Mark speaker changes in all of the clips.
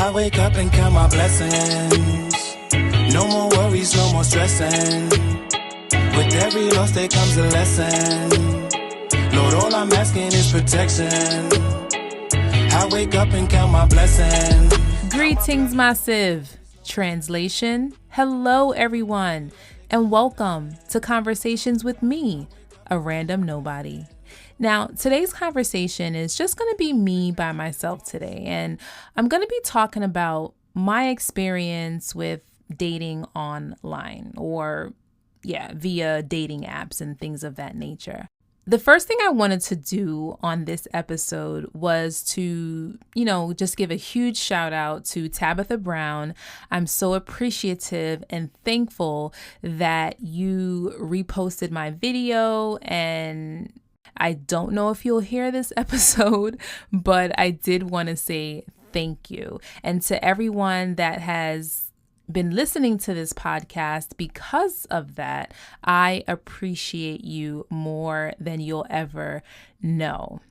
Speaker 1: I wake up and count my blessings. No more worries, no more stressing. With every loss there comes a lesson. Lord, all I'm asking is protection. I wake up and count my blessings.
Speaker 2: Greetings, Massive. Translation, hello everyone, and welcome to Conversations with me, a random nobody. Now, today's conversation is just going to be me by myself today, and I'm going to be talking about my experience with dating online or, via dating apps and things of that nature. The first thing I wanted to do on this episode was to, just give a huge shout out to Tabitha Brown. I'm so appreciative and thankful that you reposted my video, and I don't know if you'll hear this episode, but I did want to say thank you. And to everyone that has been listening to this podcast because of that, I appreciate you more than you'll ever know.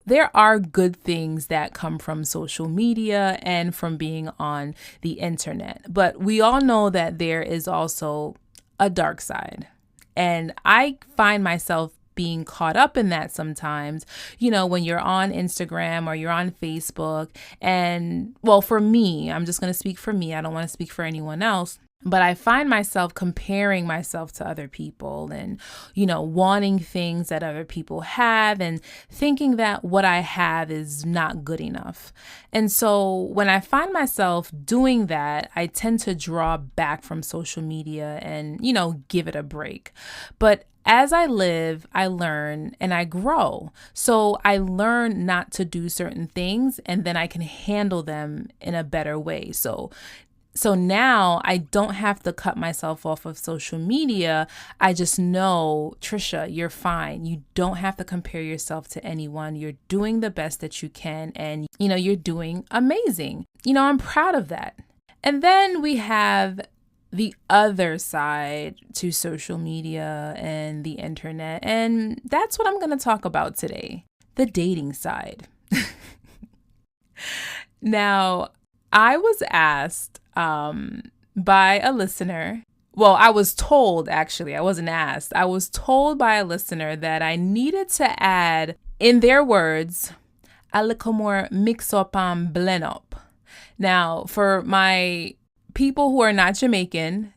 Speaker 2: There are good things that come from social media and from being on the internet, but we all know that there is also a dark side. And I find myself being caught up in that sometimes, when you're on Instagram or you're on Facebook. And well, for me, I'm just going to speak for me. I don't want to speak for anyone else. But I find myself comparing myself to other people and, wanting things that other people have and thinking that what I have is not good enough. And so when I find myself doing that, I tend to draw back from social media and, give it a break. But as I live, I learn and I grow. So I learn not to do certain things, and then I can handle them in a better way. So now I don't have to cut myself off of social media. I just know, Trisha, you're fine. You don't have to compare yourself to anyone. You're doing the best that you can, and you're doing amazing. I'm proud of that. And then we have the other side to social media and the internet. And that's what I'm going to talk about today, the dating side. Now, I was asked by a listener. Well, I was told, actually, I wasn't asked. I was told by a listener that I needed to add, in their words, a little more mix up and blend up. Now, for my people who are not Jamaican,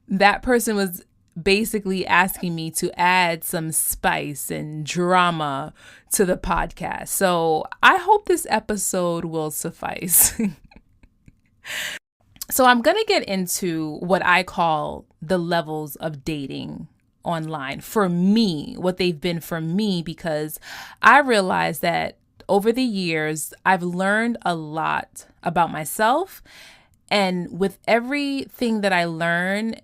Speaker 2: that person was basically asking me to add some spice and drama to the podcast. So I hope this episode will suffice. So I'm going to get into what I call the levels of dating online for me, what they've been for me, because I realized that over the years, I've learned a lot about myself. And with everything that I learn,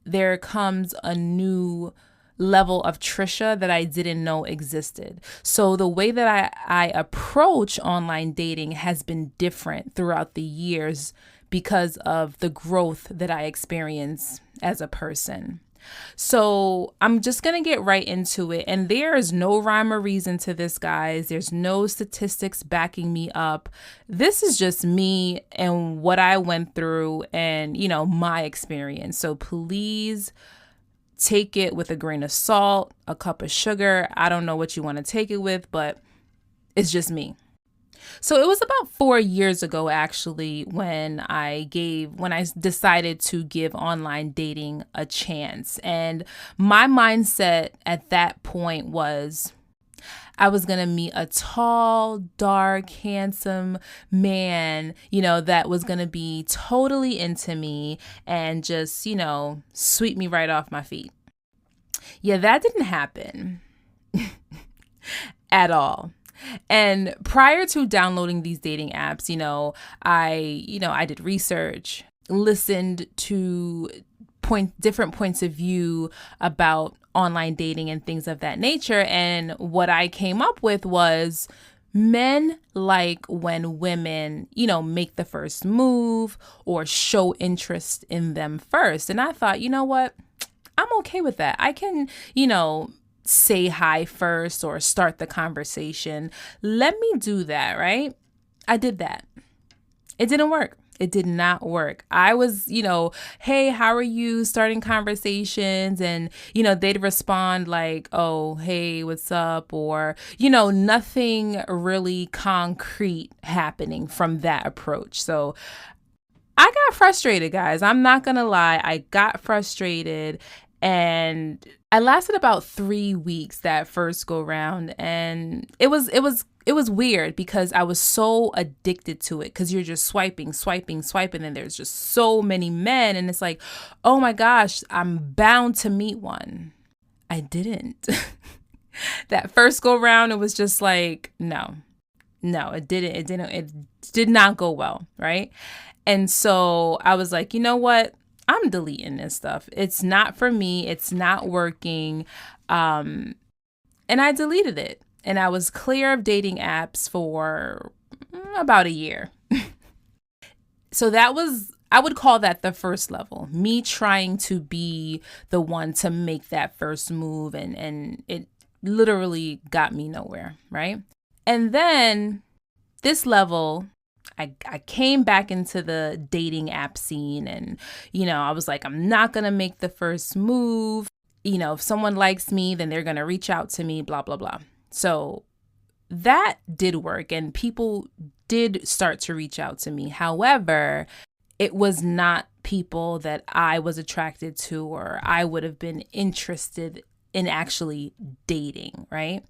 Speaker 2: there comes a new level of Trisha that I didn't know existed. So the way that I approach online dating has been different throughout the years because of the growth that I experience as a person. So I'm just going to get right into it. And there is no rhyme or reason to this, guys. There's no statistics backing me up. This is just me and what I went through and, my experience. So please take it with a grain of salt, a cup of sugar. I don't know what you want to take it with, but it's just me. So it was about 4 years ago, actually, when I decided to give online dating a chance. And my mindset at that point was I was going to meet a tall, dark, handsome man, that was going to be totally into me and just, sweep me right off my feet. Yeah, that didn't happen at all. And prior to downloading these dating apps, I did research, listened to different points of view about online dating and things of that nature. And what I came up with was men like when women, make the first move or show interest in them first. And I thought, you know what? I'm okay with that. I can, say hi first or start the conversation. Let me do that, right? I did that. It didn't work. It did not work. I was, hey, how are you? Starting conversations, and, they'd respond like, oh, hey, what's up? Or, nothing really concrete happening from that approach. So I got frustrated, guys. I'm not going to lie. I got frustrated, and I lasted about 3 weeks that first go round, and it was weird because I was so addicted to it, because you're just swiping, and there's just so many men, and it's like, oh my gosh, I'm bound to meet one. I didn't. That first go round, it was just like, no, it did not go well, right? And so I was like, you know what? I'm deleting this stuff. It's not for me. It's not working. And I deleted it. And I was clear of dating apps for about a year. So I would call that the first level, me trying to be the one to make that first move. And it literally got me nowhere, right? And then this level, I came back into the dating app scene, and, I was like, I'm not going to make the first move. If someone likes me, then they're going to reach out to me, blah, blah, blah. So that did work, and people did start to reach out to me. However, it was not people that I was attracted to or I would have been interested in actually dating, right?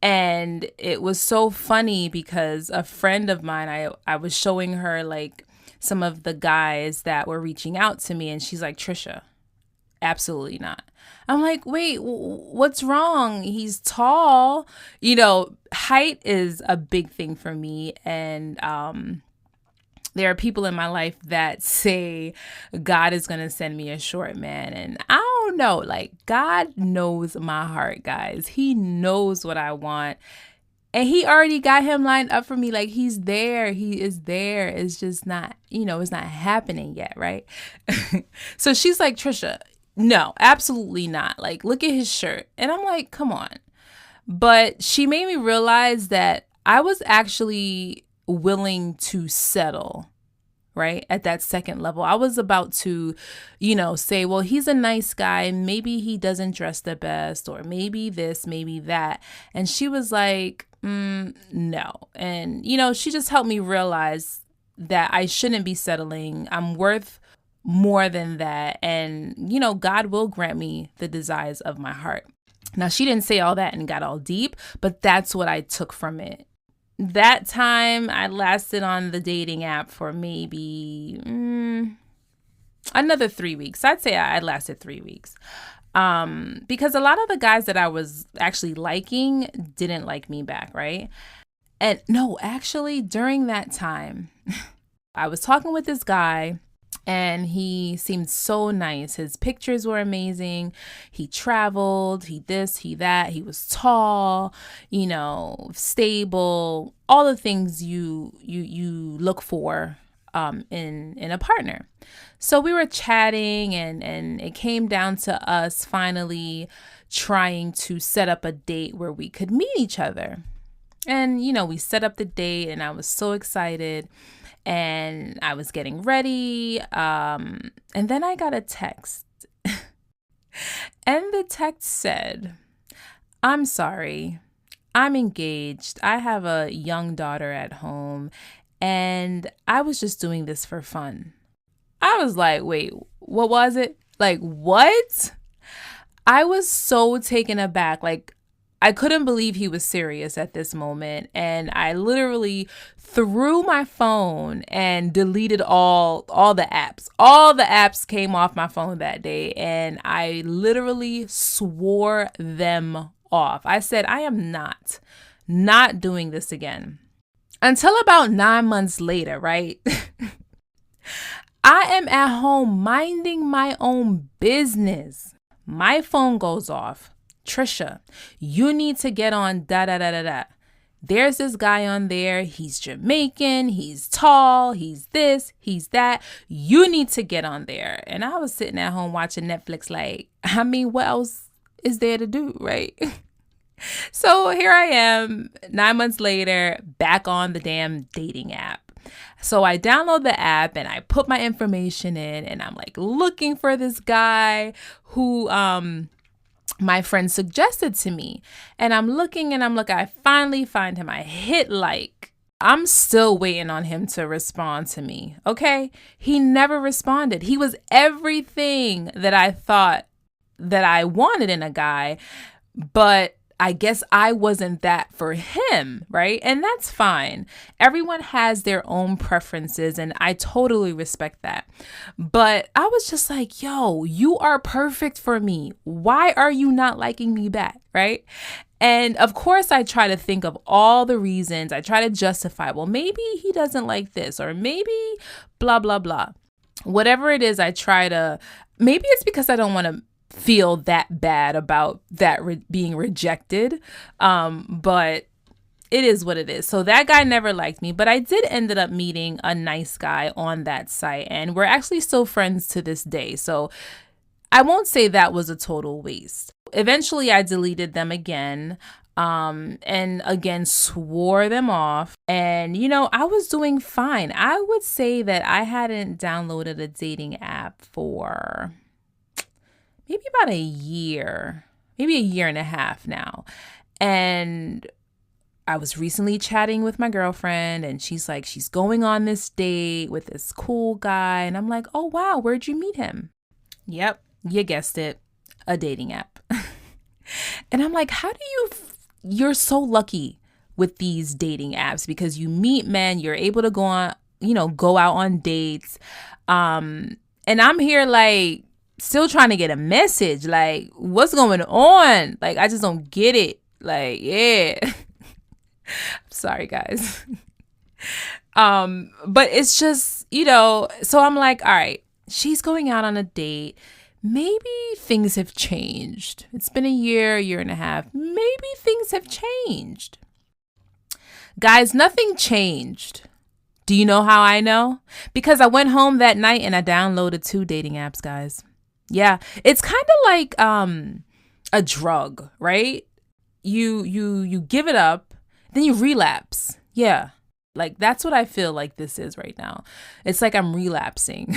Speaker 2: And it was so funny because a friend of mine, I was showing her like some of the guys that were reaching out to me, and she's like, Trisha, absolutely not. I'm like, wait, what's wrong? He's tall. Height is a big thing for me. And there are people in my life that say God is going to send me a short man. And I don't know, like, God knows my heart, guys. He knows what I want. And he already got him lined up for me. Like, he's there. He is there. It's just not, it's not happening yet, right? So she's like, Trisha, no, absolutely not. Like, look at his shirt. And I'm like, come on. But she made me realize that I was actually willing to settle, right? At that second level, I was about to, say, well, he's a nice guy. Maybe he doesn't dress the best, or maybe this, maybe that. And she was like, no. And, she just helped me realize that I shouldn't be settling. I'm worth more than that. And, God will grant me the desires of my heart. Now, she didn't say all that and got all deep, but that's what I took from it. That time I lasted on the dating app for maybe another 3 weeks. I'd say I lasted 3 weeks. Because a lot of the guys that I was actually liking didn't like me back, right? And no, actually, during that time, I was talking with this guy, and he seemed so nice. His pictures were amazing. He traveled, he this, he that. He was tall, stable, all the things you look for in a partner. So we were chatting, and it came down to us finally trying to set up a date where we could meet each other. And, we set up the date, and I was so excited. And I was getting ready. And then I got a text. And the text said, I'm sorry, I'm engaged. I have a young daughter at home, and I was just doing this for fun. I was like, wait, what was it? Like, what? I was so taken aback. Like, I couldn't believe he was serious at this moment. And I literally threw my phone and deleted all the apps. All the apps came off my phone that day, and I literally swore them off. I said, I am not doing this again. Until about 9 months later, right? I am at home minding my own business. My phone goes off. Trisha, you need to get on da da da da da. There's this guy on there. He's Jamaican. He's tall. He's this. He's that. You need to get on there. And I was sitting at home watching Netflix like, what else is there to do, right? So here I am, 9 months later, back on the damn dating app. So I download the app and I put my information in, and I'm like looking for this guy who my friend suggested to me. And I'm looking and I'm looking. I finally find him. I hit like. I'm still waiting on him to respond to me. Okay. He never responded. He was everything that I thought that I wanted in a guy, but I guess I wasn't that for him, right? And that's fine. Everyone has their own preferences, and I totally respect that. But I was just like, yo, you are perfect for me. Why are you not liking me back, right? And of course, I try to think of all the reasons. I try to justify, well, maybe he doesn't like this, or maybe blah, blah, blah. Whatever it is, I try to, maybe it's because I don't want to feel that bad about that being rejected. But it is what it is. So that guy never liked me, but I did ended up meeting a nice guy on that site, and we're actually still friends to this day. So I won't say that was a total waste. Eventually I deleted them again. And again, swore them off. And, I was doing fine. I would say that I hadn't downloaded a dating app for maybe about a year, maybe a year and a half now. And I was recently chatting with my girlfriend, and she's like, she's going on this date with this cool guy. And I'm like, oh, wow, where'd you meet him? Yep, you guessed it, a dating app. And I'm like, how do you're so lucky with these dating apps, because you meet men, you're able to go out on dates. And I'm here like, still trying to get a message, like, what's going on? Like, I just don't get it. Like, yeah. Sorry, guys. But it's just, so I'm like, all right, she's going out on a date. Maybe things have changed. It's been a year and a half. Maybe things have changed. Guys, nothing changed. Do you know how I know? Because I went home that night and I downloaded 2 dating apps, guys. Yeah, it's kind of like a drug, right? You give it up, then you relapse. Yeah, like that's what I feel like this is right now. It's like I'm relapsing.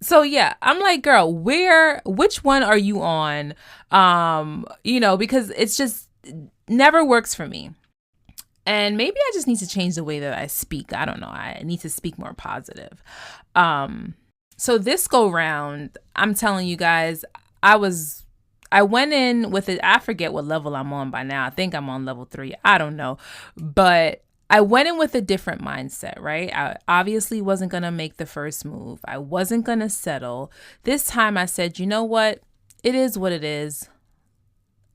Speaker 2: So yeah, I'm like, girl, which one are you on? Because it's just never works for me. And maybe I just need to change the way that I speak. I don't know. I need to speak more positive. So this go round, I'm telling you guys, I went in with it. I forget what level I'm on by now. I think I'm on level 3. I don't know. But I went in with a different mindset, right? I obviously wasn't going to make the first move. I wasn't going to settle. This time I said, you know what? It is what it is.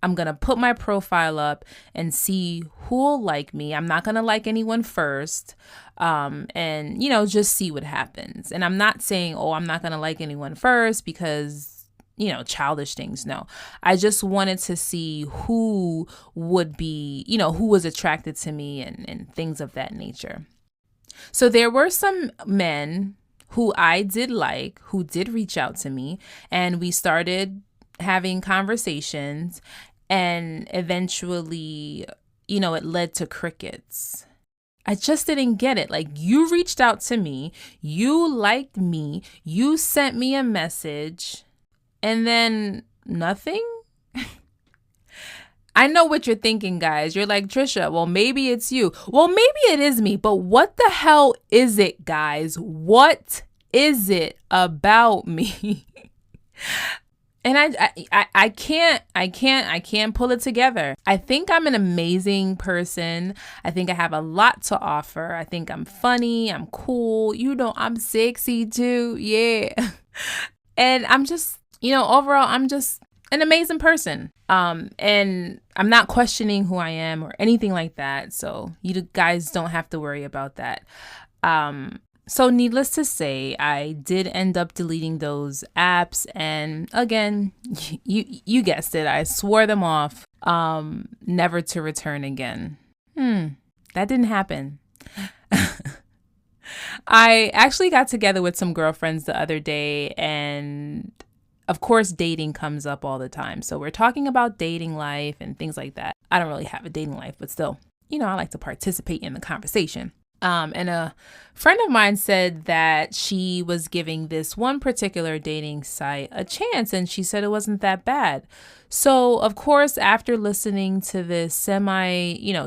Speaker 2: I'm going to put my profile up and see who'll like me. I'm not going to like anyone first. And, just see what happens. And I'm not saying, I'm not going to like anyone first because, childish things. No, I just wanted to see who would be, who was attracted to me and things of that nature. So there were some men who I did like, who did reach out to me, and we started having conversations. And eventually, it led to crickets. I just didn't get it. Like, you reached out to me, you liked me, you sent me a message, and then nothing? I know what you're thinking, guys. You're like, Trisha, well, maybe it's you. Well, maybe it is me, but what the hell is it, guys? What is it about me? And I can't pull it together. I think I'm an amazing person. I think I have a lot to offer. I think I'm funny. I'm cool. I'm sexy too. Yeah. And I'm just, overall, I'm just an amazing person. And I'm not questioning who I am or anything like that. So you guys don't have to worry about that. So needless to say, I did end up deleting those apps. And again, you guessed it. I swore them off, never to return again. That didn't happen. I actually got together with some girlfriends the other day, and of course, dating comes up all the time. So we're talking about dating life and things like that. I don't really have a dating life, but still. I like to participate in the conversation. And a friend of mine said that she was giving this one particular dating site a chance, and she said it wasn't that bad. So, of course, after listening to this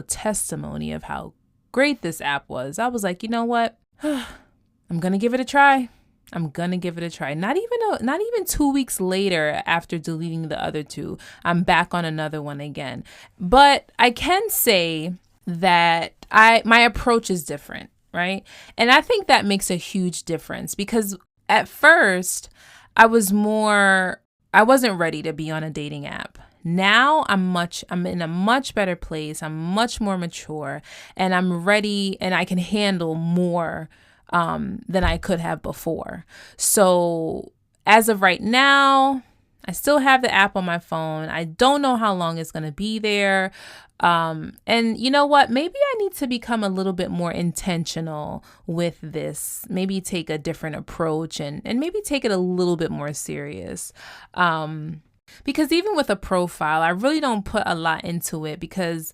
Speaker 2: testimony of how great this app was, I was like, you know what? I'm going to give it a try. Not even 2 weeks later after deleting the other two, I'm back on another one again. But I can say that my approach is different, right? And I think that makes a huge difference because at first I wasn't ready to be on a dating app. Now I'm in a much better place. I'm much more mature and I'm ready and I can handle more than I could have before. So as of right now, I still have the app on my phone. I don't know how long it's going to be there. And you know what? Maybe I need to become a little bit more intentional with this. Maybe take a different approach and maybe take it a little bit more serious. Because even with a profile, I really don't put a lot into it because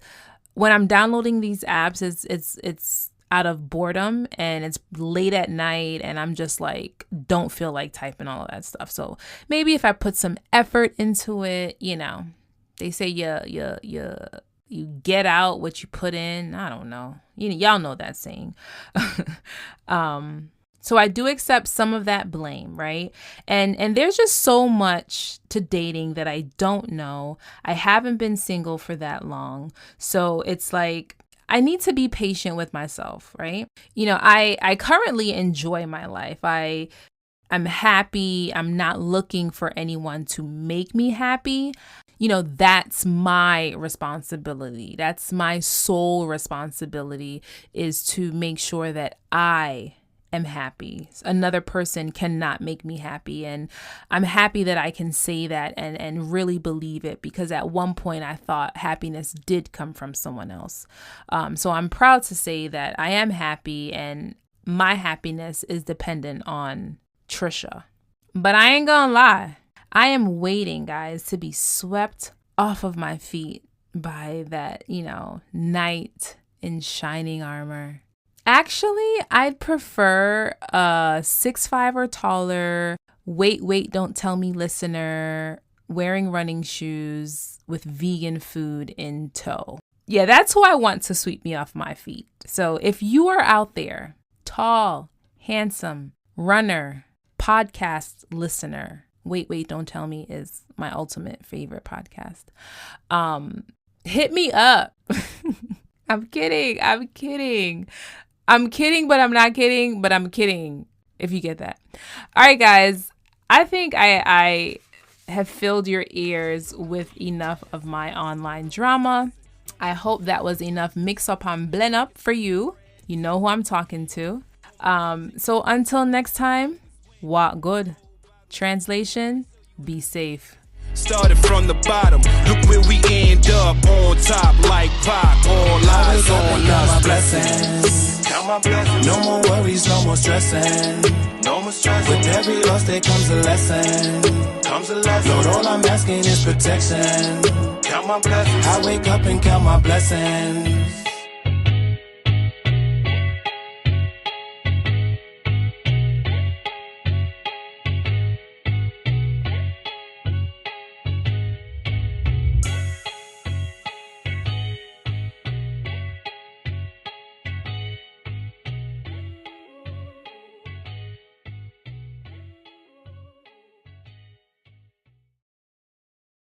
Speaker 2: when I'm downloading these apps, it's out of boredom and it's late at night and I'm just like, don't feel like typing all of that stuff. So maybe if I put some effort into it, they say you get out what you put in. I don't know. Y'all know that saying. So I do accept some of that blame, right? And there's just so much to dating that I don't know. I haven't been single for that long. So it's like, I need to be patient with myself, right? I currently enjoy my life. I'm happy. I'm not looking for anyone to make me happy. That's my responsibility. That's my sole responsibility is to make sure that I am happy. Another person cannot make me happy. And I'm happy that I can say that and really believe it because at one point I thought happiness did come from someone else. So I'm proud to say that I am happy and my happiness is dependent on Trisha. But I ain't gonna lie. I am waiting, guys, to be swept off of my feet by that, knight in shining armor. Actually, I'd prefer a 6'5" or taller, wait, don't tell me listener, wearing running shoes with vegan food in tow. Yeah, that's who I want to sweep me off my feet. So if you are out there, tall, handsome, runner, podcast listener, Wait, Don't Tell Me is my ultimate favorite podcast. Hit me up. I'm kidding, but I'm not kidding, but I'm kidding, if you get that. All right, guys. I think I have filled your ears with enough of my online drama. I hope that was enough mix up and blend up for you. You know who I'm talking to. So until next time, walk good. Translation, be safe.
Speaker 1: Started from the bottom, look where we end up, on top like Pac, all eyes on us. Blessings. Count my blessings. No more worries, no more stressing. With every loss there comes a lesson. Lord, all I'm asking is protection. Count my blessings. I wake up and count my blessings.